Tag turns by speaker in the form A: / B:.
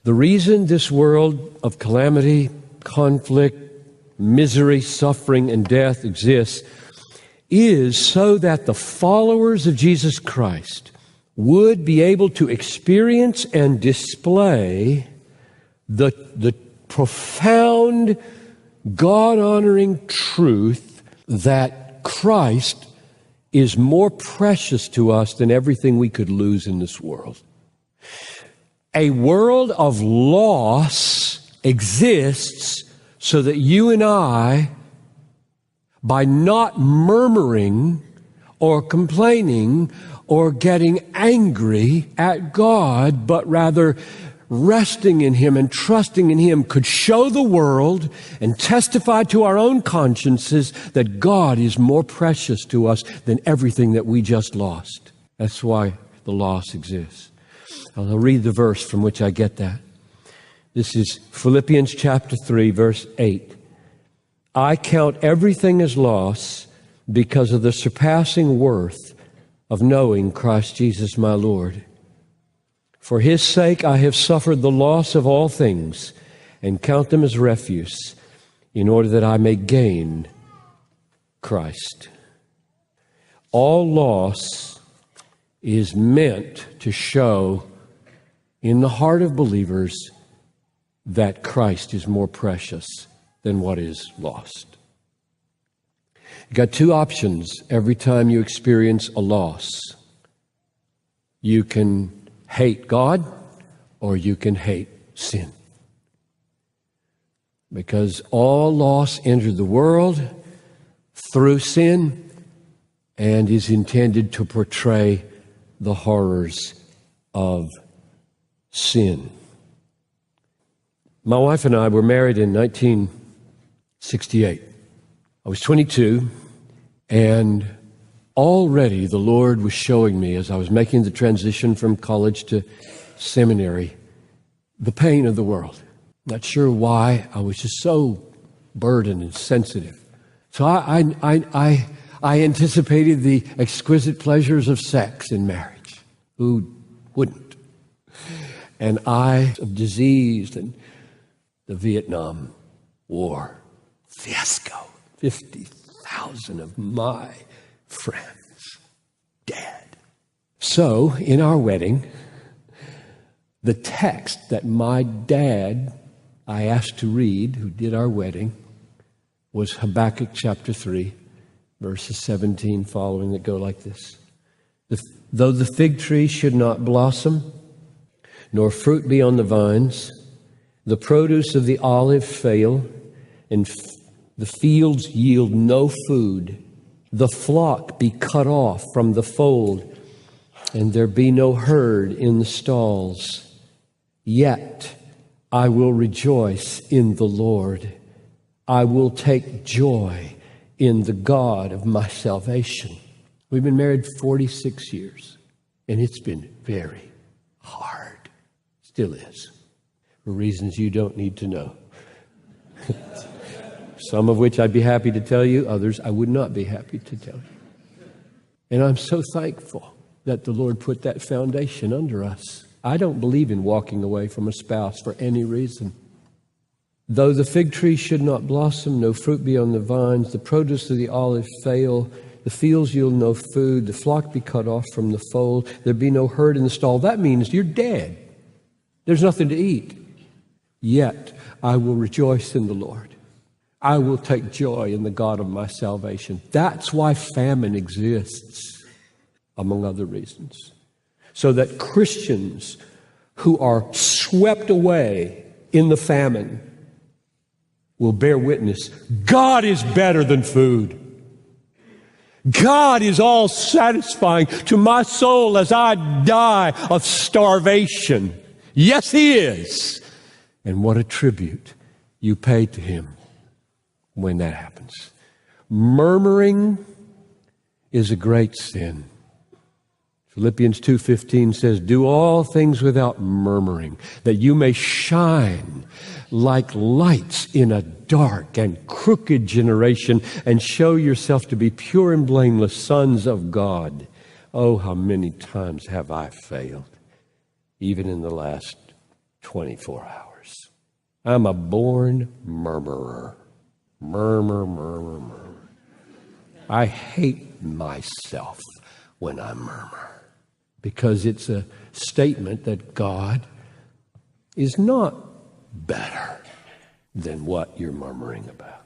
A: The reason this world of calamity, conflict, misery, suffering, and death exists is so that the followers of Jesus Christ would be able to experience and display the profound, God-honoring truth that Christ is more precious to us than everything we could lose in this world. A world of loss exists so that you and I, by not murmuring or complaining or getting angry at God, but rather resting in Him and trusting in Him, could show the world and testify to our own consciences that God is more precious to us than everything that we just lost. That's why the loss exists. I'll read the verse from which I get that. This is Philippians chapter 3, verse 8. I count everything as loss because of the surpassing worth of knowing Christ Jesus my Lord. For His sake I have suffered the loss of all things and count them as refuse in order that I may gain Christ. All loss is meant to show in the heart of believers that Christ is more precious than what is lost. You've got two options every time you experience a loss. You can hate God or you can hate sin. Because all loss entered the world through sin and is intended to portray the horrors of sin. My wife and I were married in 1968. I was 22, and already the Lord was showing me, as I was making the transition from college to seminary, the pain of the world. Not sure why. I was just so burdened and sensitive. So I anticipated the exquisite pleasures of sex in marriage. Who wouldn't? And of disease and the Vietnam War fiasco. 50,000 of my friends dead. So, in our wedding, the text that my dad, I asked to read, who did our wedding, was Habakkuk chapter 3, verses 17 following, that go like this. Though the fig tree should not blossom, nor fruit be on the vines, the produce of the olive fail, and the fields yield no food, the flock be cut off from the fold, and there be no herd in the stalls. Yet I will rejoice in the Lord. I will take joy in the God of my salvation. We've been married 46 years, and it's been very hard. Still is. For reasons you don't need to know. Some of which I'd be happy to tell you, others I would not be happy to tell you. And I'm so thankful that the Lord put that foundation under us. I don't believe in walking away from a spouse for any reason. Though the fig tree should not blossom, no fruit be on the vines, the produce of the olive fail, the fields yield no food, the flock be cut off from the fold, there be no herd in the stall. That means you're dead. There's nothing to eat. Yet I will rejoice in the Lord. I will take joy in the God of my salvation. That's why famine exists, among other reasons. So that Christians who are swept away in the famine will bear witness. God is better than food. God is all satisfying to my soul as I die of starvation. Yes, He is. And what a tribute you pay to Him when that happens. Murmuring is a great sin. Philippians 2:15 says, do all things without murmuring, that you may shine like lights in a dark and crooked generation and show yourself to be pure and blameless sons of God. Oh, how many times have I failed, even in the last 24 hours. I'm a born murmurer. Murmur, murmur, murmur. I hate myself when I murmur, because it's a statement that God is not better than what you're murmuring about.